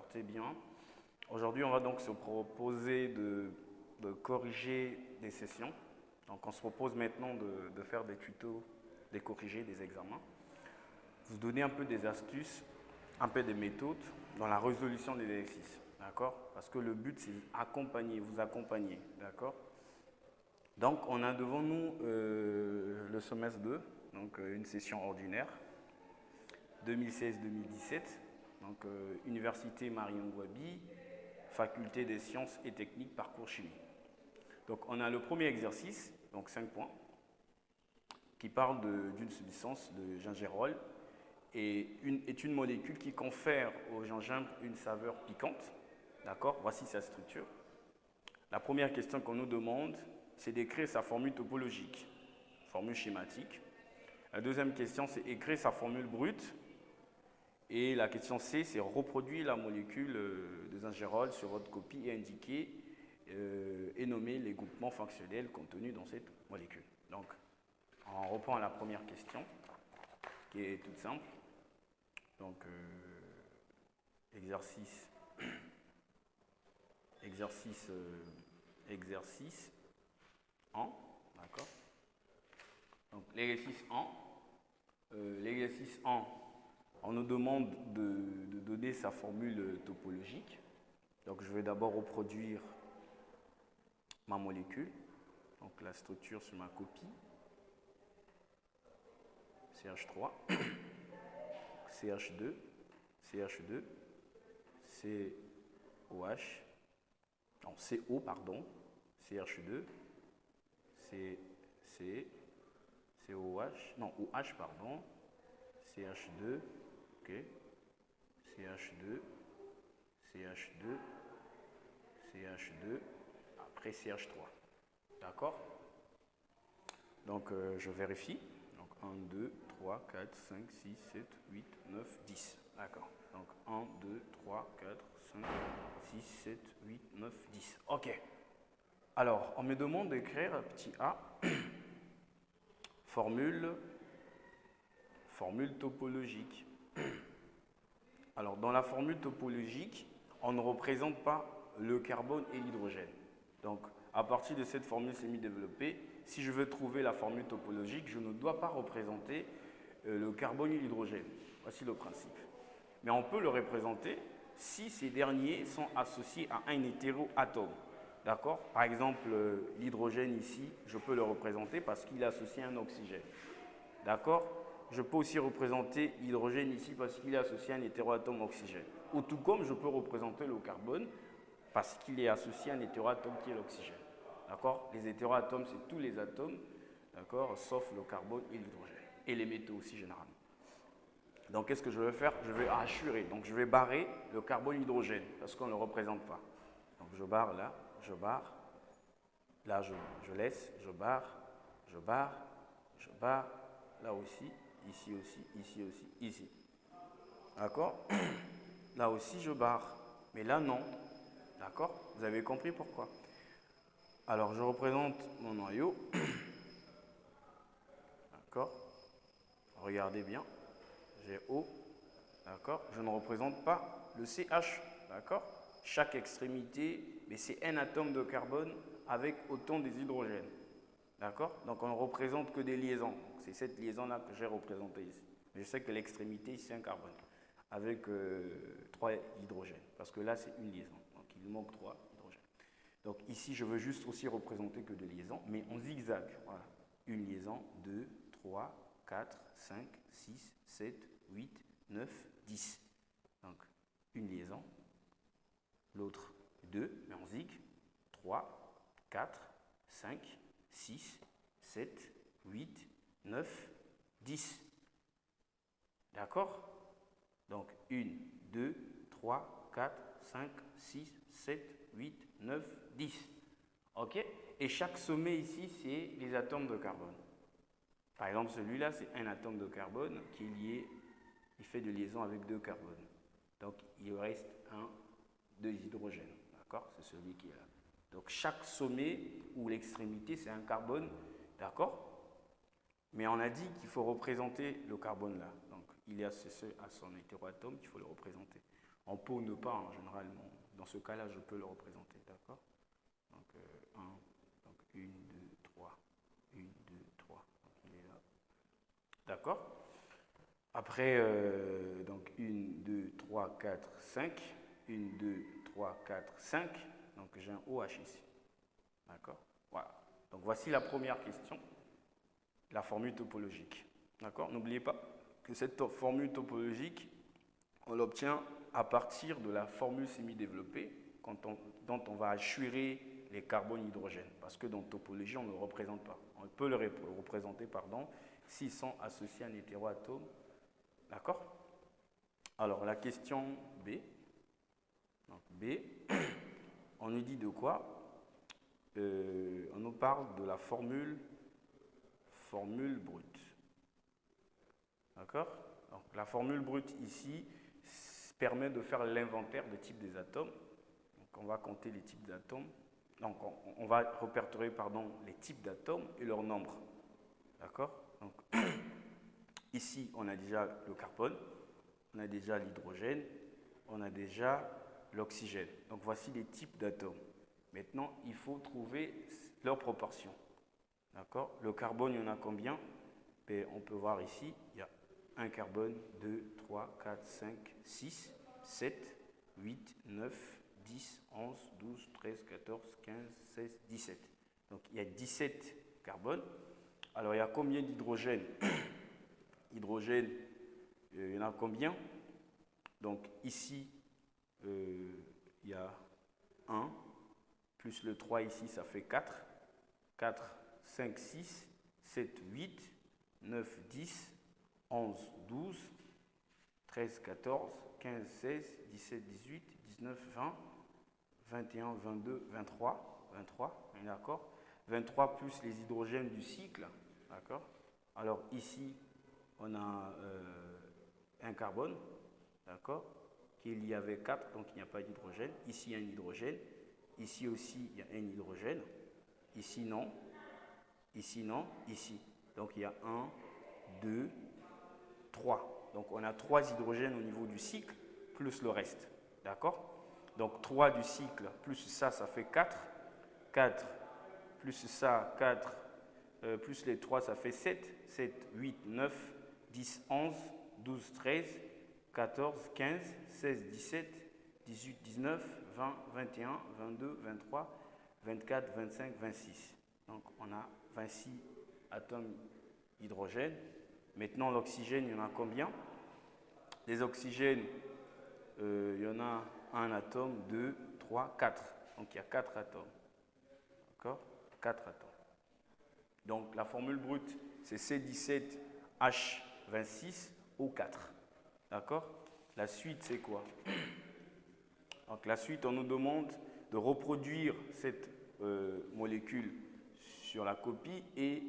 portez bien. Aujourd'hui, on va donc se proposer de corriger des sessions. Donc, on se propose maintenant de faire des tutos, de corriger des examens. Vous donner un peu des astuces, un peu des méthodes dans la résolution des exercices. D'accord? Parce que le but, c'est accompagner, vous accompagner. D'accord? Donc, on a devant nous le semestre 2, donc une session ordinaire, 2016-2017, donc Université Marion Ngouabi, Faculté des sciences et techniques, parcours chimie. Donc, on a le premier exercice, donc 5 points, qui parle d'une substance de gingerol et est une molécule qui confère au gingembre une saveur piquante. D'accord? Voici sa structure. La première question qu'on nous demande, c'est d'écrire sa formule topologique, formule schématique. La deuxième question, c'est écrire sa formule brute. Et la question C, c'est reproduire la molécule de gingerol sur votre copie et indiquer et nommer les groupements fonctionnels contenus dans cette molécule. Donc, on reprend à la première question, qui est toute simple. Donc, exercice 1, d'accord. Donc, l'exercice 1, on nous demande de donner sa formule topologique. Donc, je vais d'abord reproduire ma molécule, donc la structure sur ma copie, CH3, CH2, CH2, COH, non, CO, pardon, CH2, COH, non, OH, pardon, CH2, ok, CH2, CH2, CH2, après CH3. D'accord? Donc, je vérifie. Donc, 1, 2, 3, 4, 5, 6, 7, 8, 9, 10. D'accord. Donc, 1, 2, 3, 4, 5, 6, 7, 8, 9, 10. OK. Alors, on me demande d'écrire petit a, formule topologique. Alors, dans la formule topologique, on ne représente pas le carbone et l'hydrogène. Donc, à partir de cette formule semi-développée, si je veux trouver la formule topologique, je ne dois pas représenter le carbone et l'hydrogène. Voici le principe. Mais on peut le représenter si ces derniers sont associés à un hétéroatome. D'accord? Par exemple, l'hydrogène ici, je peux le représenter parce qu'il est associé à un oxygène. D'accord? Je peux aussi représenter l'hydrogène ici parce qu'il est associé à un hétéroatome oxygène. Ou tout comme je peux représenter le carbone parce qu'il est associé à un hétéroatome qui est l'oxygène. D'accord? Les hétéroatomes, c'est tous les atomes, d'accord, sauf le carbone et l'hydrogène. Et les métaux aussi, généralement. Donc, qu'est-ce que je vais faire? Je vais assurer. Donc, je vais barrer le carbone et l'hydrogène parce qu'on ne le représente pas. Donc, je barre là, je barre. Là, je laisse, je barre, je barre, je barre. Là aussi, ici aussi, ici aussi, ici. D'accord? Là aussi, je barre. Mais là, non. D'accord? Vous avez compris pourquoi? Alors, je représente mon noyau. D'accord? Regardez bien. J'ai O. D'accord? Je ne représente pas le CH. D'accord? Chaque extrémité, mais c'est un atome de carbone avec autant des hydrogènes. D'accord? Donc, on ne représente que des liaisons. C'est cette liaison-là que j'ai représentée ici. Je sais que l'extrémité, c'est un carbone avec 3 hydrogènes. Parce que là, c'est une liaison. Donc, il manque 3 hydrogènes. Donc, ici, je veux juste aussi représenter que des liaisons, mais en zigzag. Voilà. Une liaison, 2, 3, 4, 5, 6, 7, 8, 9, 10. Donc, une liaison. L'autre, 2, mais en zig. 3, 4, 5, 6, 7, 8, 9, 10. D'accord? Donc, 1, 2, 3, 4, 5, 6, 7, 8, 9, 10. OK? Et chaque sommet ici, c'est les atomes de carbone. Par exemple, celui-là, c'est un atome de carbone qui est lié, il fait de liaison avec 2 carbones. Donc, il reste 2 hydrogènes. D'accord? C'est celui qui est là. Donc, chaque sommet ou l'extrémité, c'est un carbone. D'accord? Mais on a dit qu'il faut représenter le carbone là. Donc, il est associé à son hétéroatome qu'il faut le représenter. En pot, ne pas, hein, généralement. Dans ce cas-là, je peux le représenter, d'accord? Donc, 1, donc 1, 2, 3, 1, 2, 3. Donc, il est là. D'accord? Après, donc 1, 2, 3, 4, 5. 1, 2, 3, 4, 5. Donc, j'ai un OH ici. D'accord? Voilà. Donc, voici la première question, la formule topologique. D'accord? N'oubliez pas que cette formule topologique, on l'obtient à partir de la formule semi-développée dont on va assurer les carbones hydrogènes. Parce que dans topologie, on ne le représente pas. On peut le représenter, s'ils sont associés à un hétéroatome. D'accord? Alors, la question B. Donc, B, on nous dit de quoi? On nous parle de la formule brute. D'accord? Donc, la formule brute ici permet de faire l'inventaire des types des atomes. Donc, on va compter les types d'atomes. Donc, on va répertorier les types d'atomes et leur nombre. D'accord? Donc, ici, on a déjà le carbone, on a déjà l'hydrogène, on a déjà l'oxygène. Donc, voici les types d'atomes. Maintenant, il faut trouver leurs proportions. D'accord? Le carbone, il y en a combien? Et on peut voir ici, il y a un carbone, 2, 3, 4, 5, 6, 7, 8, 9, 10, 11, 12, 13, 14, 15, 16, 17. Donc, il y a 17 carbones. Alors, il y a combien d'hydrogène? Hydrogène, il y en a combien? Donc, ici, il y a 1, plus le 3 ici, ça fait 4. 4, 5, 6, 7, 8, 9, 10, 11, 12, 13, 14, 15, 16, 17, 18, 19, 20, 21, 22, 23. 23, on est d'accord? 23 plus les hydrogènes du cycle, d'accord? Alors ici, on a un carbone, d'accord? Qu'il y avait 4, donc il n'y a pas d'hydrogène. Ici, il y a un hydrogène. Ici aussi, il y a un hydrogène. Ici, non. Ici, non. Ici. Donc, il y a 1, 2, 3. Donc, on a 3 hydrogènes au niveau du cycle, plus le reste. D'accord? Donc, 3 du cycle, plus ça, ça fait 4. 4, plus ça, 4, plus les 3, ça fait 7. 7, 8, 9, 10, 11, 12, 13, 14, 15, 16, 17, 18, 19, 20, 21, 22, 23, 24, 25, 26. Donc, on a 26 atomes d'hydrogène. Maintenant, l'oxygène, il y en a combien? Les oxygènes, il y en a un atome, 2, 3, 4. Donc, il y a 4 atomes. D'accord? 4 atomes. Donc, la formule brute, c'est C17H26O4. D'accord? La suite, c'est quoi? Donc, la suite, on nous demande de reproduire cette molécule sur la copie et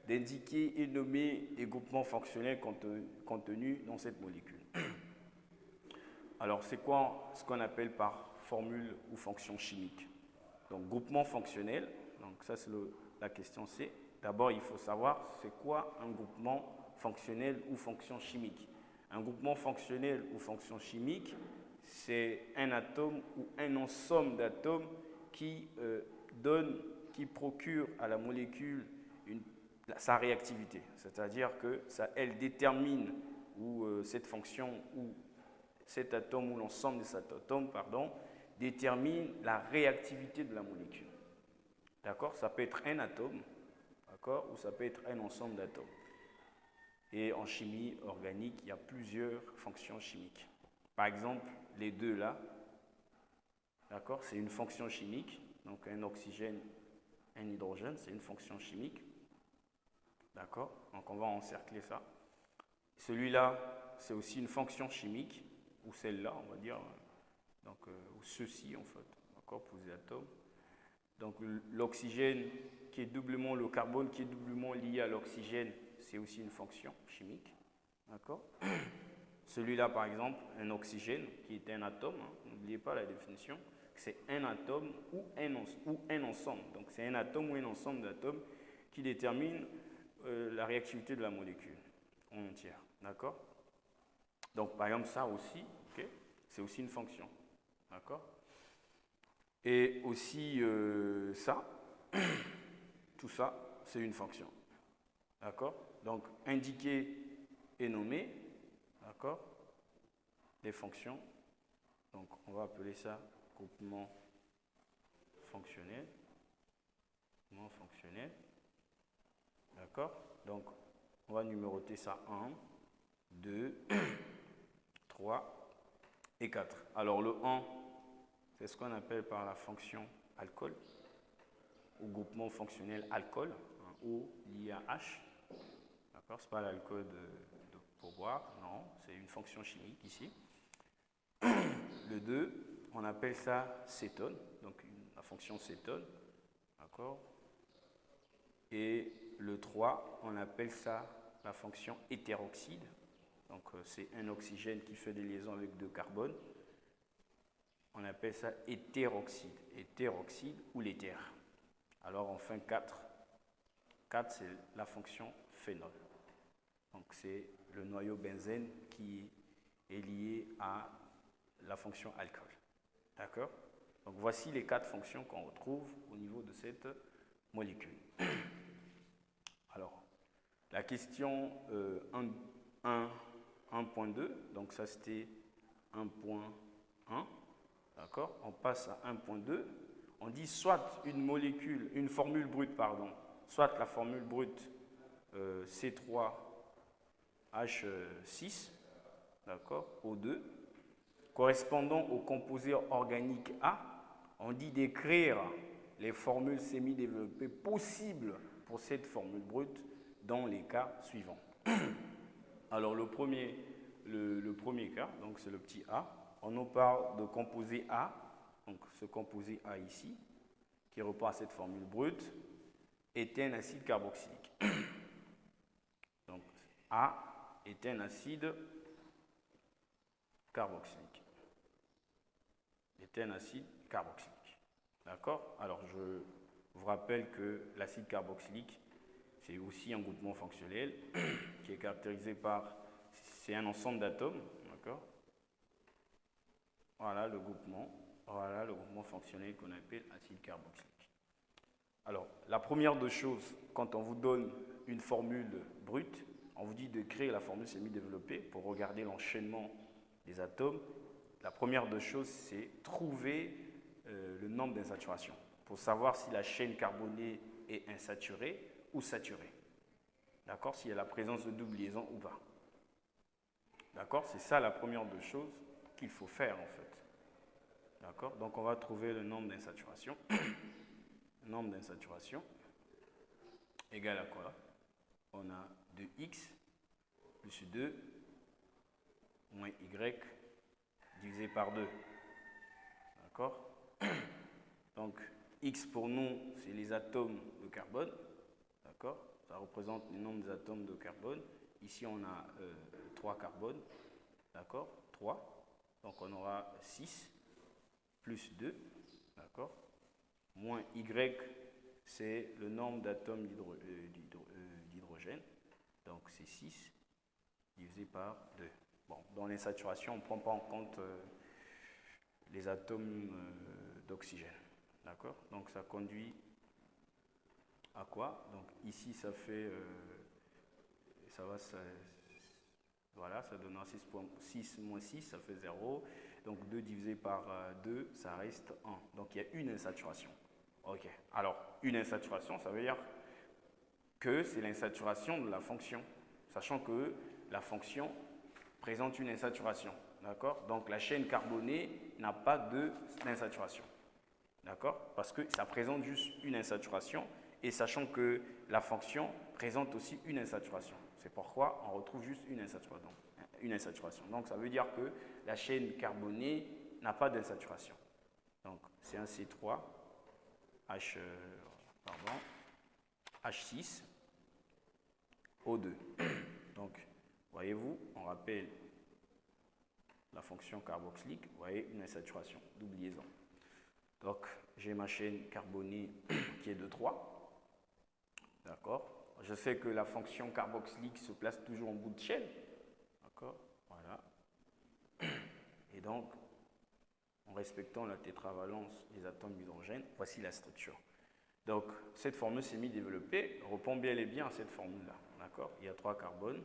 d'indiquer et nommer les groupements fonctionnels contenus dans cette molécule. Alors, c'est quoi ce qu'on appelle par formule ou fonction chimique? Donc, groupement fonctionnel, donc ça c'est la question C. D'abord, il faut savoir c'est quoi un groupement fonctionnel ou fonction chimique. Un groupement fonctionnel ou fonction chimique, c'est un atome ou un ensemble d'atomes qui procure à la molécule sa réactivité. C'est-à-dire que elle détermine cette fonction ou cet atome ou l'ensemble de cet atome, détermine la réactivité de la molécule. D'accord? Ça peut être un atome, d'accord, ou ça peut être un ensemble d'atomes. Et en chimie organique, il y a plusieurs fonctions chimiques. Par exemple, les deux là, d'accord, c'est une fonction chimique. Donc un oxygène, un hydrogène, c'est une fonction chimique. D'accord? Donc on va encercler ça. Celui-là, c'est aussi une fonction chimique, ou celle-là, on va dire, donc, ou ceci en fait, d'accord, pour les atomes. Donc l'oxygène qui est doublement, le carbone qui est doublement lié à l'oxygène, c'est aussi une fonction chimique, d'accord. Celui-là, par exemple, un oxygène qui est un atome, hein, n'oubliez pas la définition, c'est un atome ou un ensemble. Donc c'est un atome ou un ensemble d'atomes qui détermine la réactivité de la molécule en entière, d'accord. Donc par exemple ça aussi, okay, c'est aussi une fonction. D'accord? Et aussi ça, tout ça, c'est une fonction. D'accord? Donc, indiquer et nommer, d'accord? Les fonctions. Donc, on va appeler ça groupement fonctionnel. Groupement fonctionnel. D'accord? Donc, on va numéroter ça 1, 2, 3 et 4. Alors, le 1, c'est ce qu'on appelle par la fonction alcool, ou groupement fonctionnel alcool, hein, O lié à H. D'accord? Ce n'est pas l'alcool pour boire, non, c'est une fonction chimique ici. Le 2, on appelle ça cétone, donc la fonction cétone. D'accord? Et le 3, on appelle ça la fonction hétéroxyde. Donc c'est un oxygène qui fait des liaisons avec deux carbones. On appelle ça hétéroxyde ou l'éther. Alors enfin 4. 4, c'est la fonction phénol. Donc c'est le noyau benzène qui est lié à la fonction alcool. D'accord? Donc voici les 4 fonctions qu'on retrouve au niveau de cette molécule. Alors, la question 1.2, donc ça c'était 1.1, d'accord? On passe à 1.2, on dit soit une molécule, une formule brute, pardon, soit la formule brute C3H6, d'accord, O2, correspondant au composé organique A, on dit d'écrire les formules semi-développées possibles pour cette formule brute dans les cas suivants. Alors le premier cas, donc c'est le petit A, on nous parle de composé A, donc ce composé A ici, qui répond à cette formule brute, est un acide carboxylique. Donc A est un acide carboxylique. Est un acide carboxylique. D'accord? Alors je vous rappelle que l'acide carboxylique, c'est aussi un groupement fonctionnel qui est caractérisé par, c'est un ensemble d'atomes, d'accord? Voilà le groupement fonctionnel qu'on appelle acide carboxylique. Alors, la première des choses, quand on vous donne une formule brute, on vous dit de créer la formule semi-développée pour regarder l'enchaînement des atomes. La première des choses, c'est trouver le nombre d'insaturations pour savoir si la chaîne carbonée est insaturée ou saturée. D'accord? S'il y a la présence de double liaison ou pas. D'accord? C'est ça la première des choses qu'il faut faire en fait. D'accord? Donc on va trouver le nombre d'insaturations. Le nombre d'insaturations égale à quoi? On a 2x plus 2 moins y divisé par 2. D'accord? Donc x pour nous, c'est les atomes de carbone. D'accord? Ça représente le nombre des atomes de carbone. Ici, on a 3 carbones. D'accord? 3. Donc, on aura 6 plus 2. D'accord? Moins Y, c'est le nombre d'atomes d'hydrogène. Donc, c'est 6 divisé par 2. Bon, dans les saturations, on ne prend pas en compte les atomes d'oxygène. D'accord? Donc, ça conduit à quoi? Donc ici ça fait, voilà, ça donne 6 moins 6, ça fait 0. Donc 2 divisé par 2, ça reste 1. Donc il y a une insaturation. Ok, alors une insaturation, ça veut dire que c'est l'insaturation de la fonction, sachant que la fonction présente une insaturation. D'accord? Donc la chaîne carbonée n'a pas d'insaturation. D'accord? Parce que ça présente juste une insaturation. Et sachant que la fonction présente aussi une insaturation. C'est pourquoi on retrouve juste une insaturation. Donc ça veut dire que la chaîne carbonée n'a pas d'insaturation. Donc c'est un C3, H6, O2. Donc voyez-vous, on rappelle la fonction carboxylique, vous voyez une insaturation, double liaison. Donc j'ai ma chaîne carbonée qui est de 3. D'accord? Je sais que la fonction carboxylique se place toujours en bout de chaîne. D'accord? Voilà. Et donc, en respectant la tétravalence des atomes d'hydrogène, voici la structure. Donc, cette formule semi-développée répond bien et bien à cette formule-là. D'accord? Il y a 3 carbones,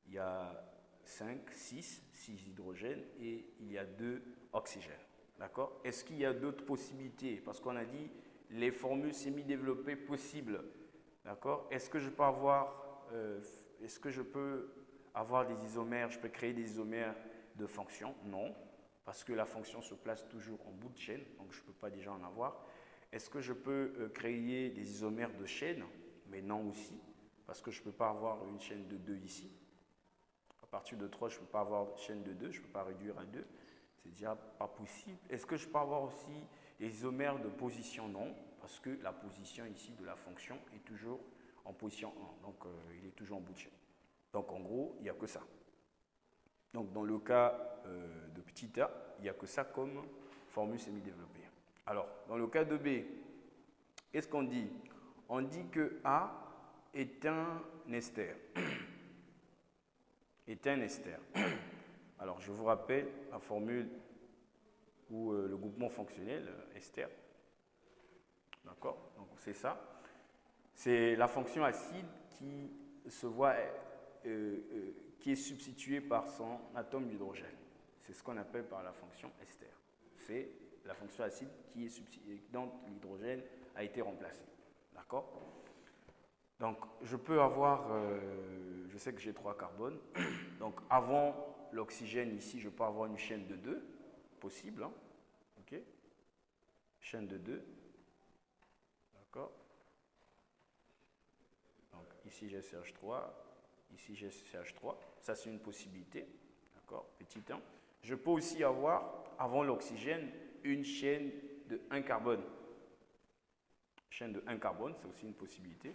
il y a 5, 6 hydrogènes et il y a 2 oxygènes. D'accord? Est-ce qu'il y a d'autres possibilités? Parce qu'on a dit les formules semi-développées possibles. D'accord? Est-ce que je peux avoir des isomères? Je peux créer des isomères de fonction? Non, parce que la fonction se place toujours en bout de chaîne, donc je ne peux pas déjà en avoir. Est-ce que je peux créer des isomères de chaîne? Mais non aussi, parce que je ne peux pas avoir une chaîne de 2 ici. À partir de 3, je ne peux pas avoir une chaîne de 2, je ne peux pas réduire à 2. C'est déjà pas possible. Est-ce que je peux avoir aussi des isomères de position? Non, parce que la position ici de la fonction est toujours en position 1, donc il est toujours en bout de chaîne. Donc en gros, il n'y a que ça. Donc dans le cas de petit a, il n'y a que ça comme formule semi-développée. Alors, dans le cas de B, qu'est-ce qu'on dit? On dit que A est un ester. Est un ester. Alors, je vous rappelle la formule ou le groupement fonctionnel, ester. D'accord? Donc, c'est ça. C'est la fonction acide qui se voit, qui est substituée par son atome d'hydrogène. C'est ce qu'on appelle par la fonction ester. C'est la fonction acide qui est substituée, dont l'hydrogène a été remplacé. D'accord? Donc, je peux avoir, je sais que j'ai 3 carbones. Donc, avant l'oxygène ici, je peux avoir une chaîne de 2, possible. Hein? OK? Chaîne de 2. D'accord? Donc, ici j'ai CH3, ici j'ai CH3. Ça, c'est une possibilité. D'accord? Petit 1. Je peux aussi avoir, avant l'oxygène, une chaîne de 1 carbone. Chaîne de 1 carbone, c'est aussi une possibilité.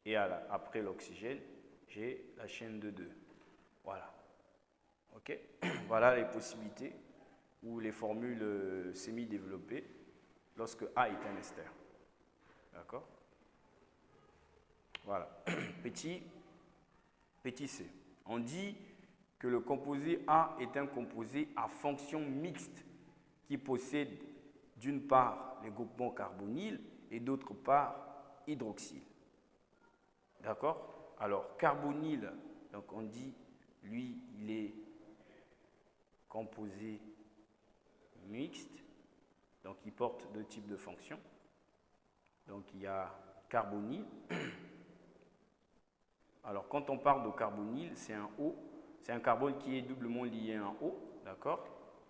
Et après l'oxygène, j'ai la chaîne de 2. Voilà. OK? Voilà les possibilités ou les formules semi-développées lorsque A est un ester. D'accord? Voilà. Petit c. On dit que le composé A est un composé à fonction mixte qui possède d'une part les groupements carbonyles et d'autre part hydroxyle. D'accord? Alors, carbonyle, donc on dit, lui, il est composé mixte, donc il porte 2 types de fonctions. Donc, il y a carbonyle. Alors, quand on parle de carbonyle, c'est un O, c'est un carbone qui est doublement lié à un O, d'accord?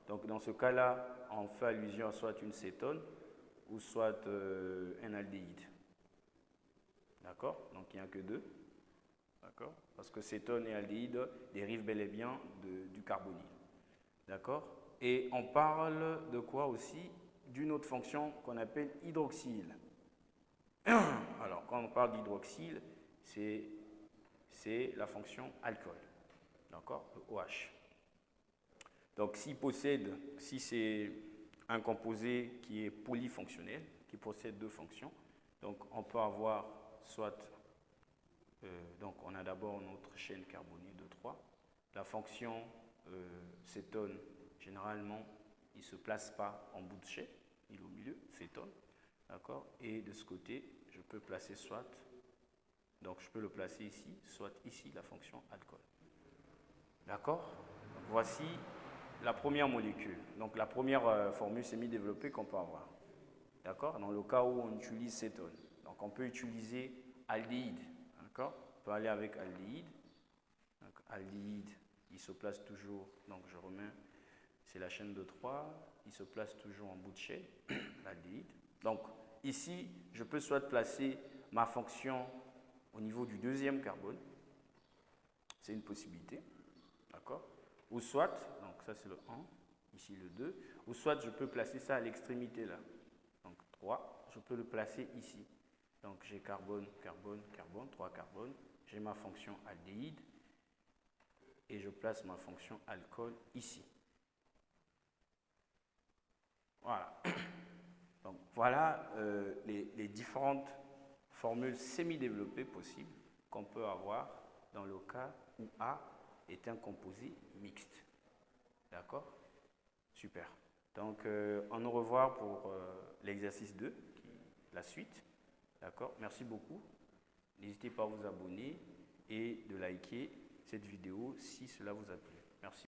Donc, dans ce cas-là, on fait allusion à soit une cétone ou soit un aldéhyde. D'accord? Donc, il n'y a que 2. D'accord? Parce que cétone et aldéhyde dérivent bel et bien du carbonyle. D'accord? Et on parle de quoi aussi? D'une autre fonction qu'on appelle hydroxyle. Alors, quand on parle d'hydroxyle, c'est la fonction alcool. D'accord? Le OH. Donc, si c'est un composé qui est polyfonctionnel, qui possède 2 fonctions, donc on peut avoir soit, donc on a d'abord notre chaîne carbonyle de 3. La fonction cétone, généralement, il ne se place pas en bout de chaîne, il est au milieu, cétone. D'accord? Et de ce côté, je peux placer soit, donc je peux le placer ici, soit ici la fonction alcool. D'accord? Voici la première molécule, donc la première formule semi-développée qu'on peut avoir. D'accord? Dans le cas où on utilise cétone. Donc on peut utiliser aldéhyde. D'accord? On peut aller avec aldéhyde. Donc aldéhyde, il se place toujours, donc je remets, c'est la chaîne de 3, il se place toujours en bout de chaîne, l'aldéhyde. Donc ici, je peux soit placer ma fonction au niveau du 2e carbone, c'est une possibilité, d'accord? Ou soit, donc ça c'est le 1, ici le 2, ou soit je peux placer ça à l'extrémité là, donc 3, je peux le placer ici. Donc j'ai carbone, carbone, carbone, 3 carbones, j'ai ma fonction aldéhyde, et je place ma fonction alcool ici. Voilà. Donc voilà les différentes formules semi-développées possibles qu'on peut avoir dans le cas où A est un composé mixte. D'accord? Super. Donc, on au revoir pour l'exercice 2, la suite. D'accord? Merci beaucoup. N'hésitez pas à vous abonner et de liker cette vidéo si cela vous a plu. Merci.